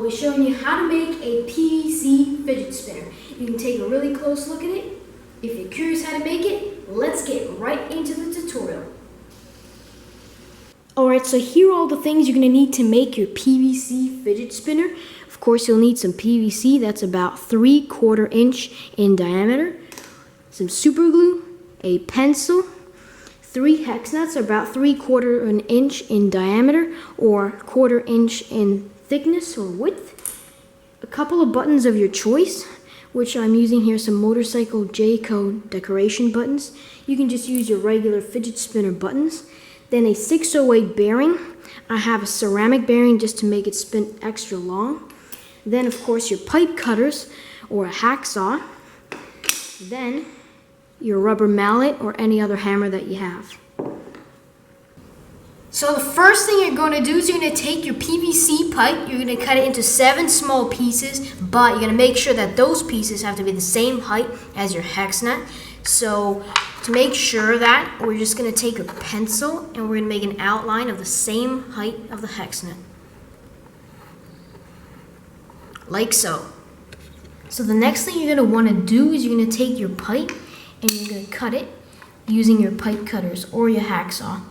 I'll be showing you how to make a PVC fidget spinner. You can take a really close look at it. If you're curious how to make it, let's get right into the tutorial. Alright, so here are all the things you're going to need to make your PVC fidget spinner. Of course, you'll need some PVC that's about 3/4 inch in diameter, some super glue, a pencil, 3 hex nuts about 3/4 inch in diameter or 1/4 inch in thickness or width, a couple of buttons of your choice, which I'm using here some motorcycle J-code decoration buttons. You can just use your regular fidget spinner buttons. Then a 608 bearing. I have a ceramic bearing just to make it spin extra long. Then of course your pipe cutters or a hacksaw. Then your rubber mallet or any other hammer that you have. So the first thing you're going to do is you're going to take your PVC pipe, you're going to cut it into 7 small pieces, but you're going to make sure that those pieces have to be the same height as your hex nut. So to make sure that, we're just going to take a pencil and we're going to make an outline of the same height of the hex nut. Like so. So the next thing you're going to want to do is you're going to take your pipe and you're going to cut it using your pipe cutters or your hacksaw.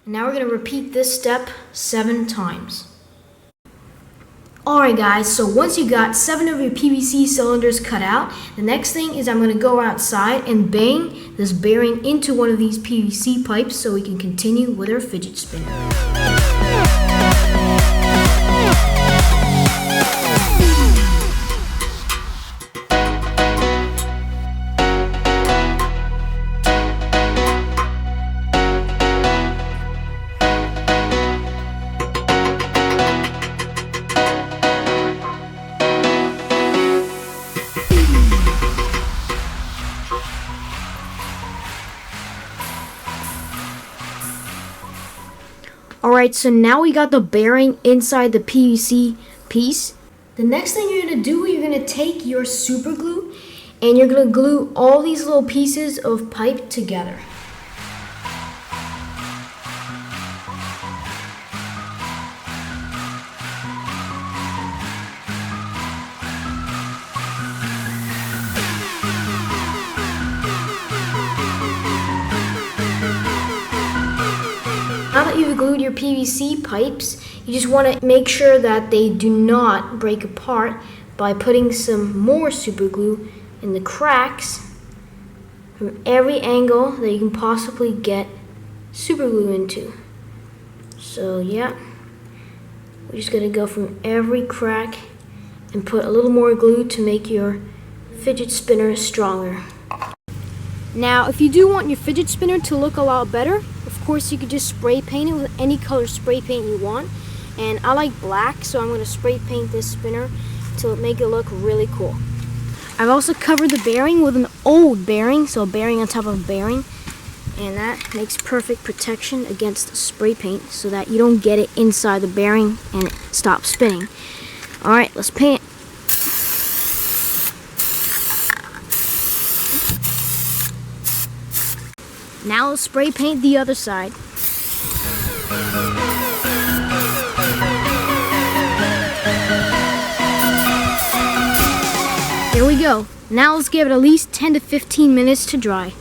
Now we're going to repeat this step 7 times. Alright guys, so once you got 7 of your PVC cylinders cut out, the next thing is I'm going to go outside and bang this bearing into one of these PVC pipes so we can continue with our fidget spinner. Alright, so now we got the bearing inside the PVC piece. The next thing you're going to do, you're going to take your super glue and you're going to glue all these little pieces of pipe together. Now that you've glued your PVC pipes, you just want to make sure that they do not break apart by putting some more super glue in the cracks from every angle that you can possibly get super glue into. So yeah, we're just going to go from every crack and put a little more glue to make your fidget spinner stronger. Now, if you do want your fidget spinner to look a lot better, of course you could just spray paint it with any color spray paint you want. And I like black, so I'm going to spray paint this spinner to make it look really cool. I've also covered the bearing with an old bearing, so a bearing on top of a bearing. And that makes perfect protection against spray paint so that you don't get it inside the bearing and it stops spinning. Alright, let's paint it. Now let's spray paint the other side. There we go. Now let's give it at least 10 to 15 minutes to dry.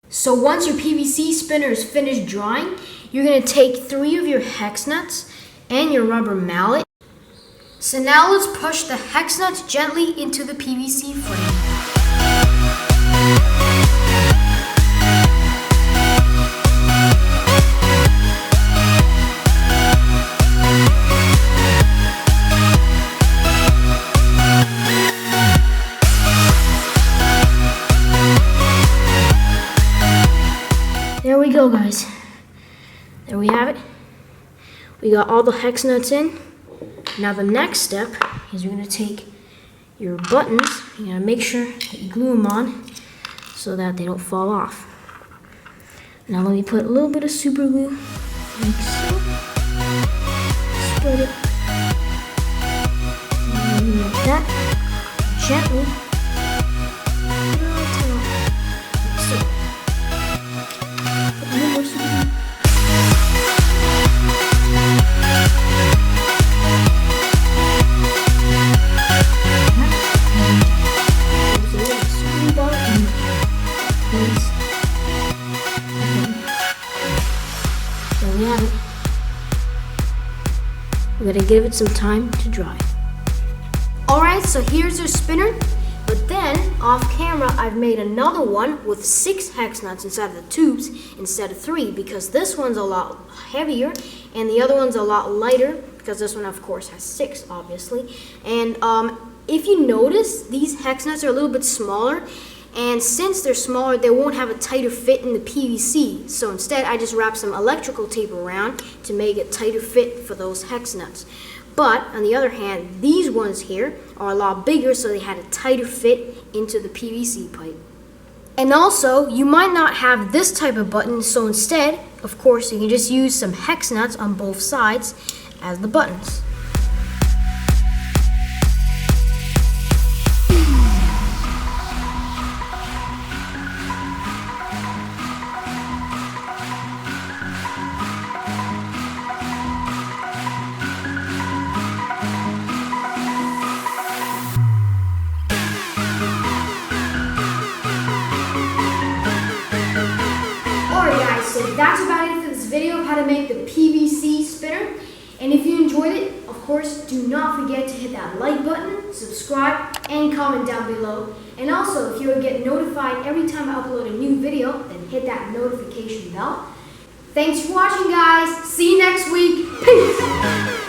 So once your PVC spinner is finished drying, you're going to take 3 of your hex nuts and your rubber mallet. So now let's push the hex nuts gently into the PVC frame. There we go, guys. There we have it. We got all the hex nuts in. Now the next step is you're going to take your buttons. You're going to make sure that you glue them on so that they don't fall off. Now let me put a little bit of super glue like so. Spread it that gently. So, put a little more super glue. There we have it. We're gonna give it some time to dry. Alright, so here's our spinner. But then, off camera, I've made another one with 6 hex nuts inside of the tubes instead of 3, because this one's a lot heavier and the other one's a lot lighter, because this one, of course, has 6, obviously. And if you notice, these hex nuts are a little bit smaller, and since they're smaller, they won't have a tighter fit in the PVC. So instead, I just wrap some electrical tape around to make it tighter fit for those hex nuts. But on the other hand, these ones here are a lot bigger, so they had a tighter fit into the PVC pipe. And also, you might not have this type of button, so instead, of course, you can just use some hex nuts on both sides as the buttons. So that's about it for this video of how to make the PVC spinner. And if you enjoyed it, of course, do not forget to hit that like button, subscribe, and comment down below. And also, if you want to get notified every time I upload a new video, then hit that notification bell. Thanks for watching, guys. See you next week. Peace.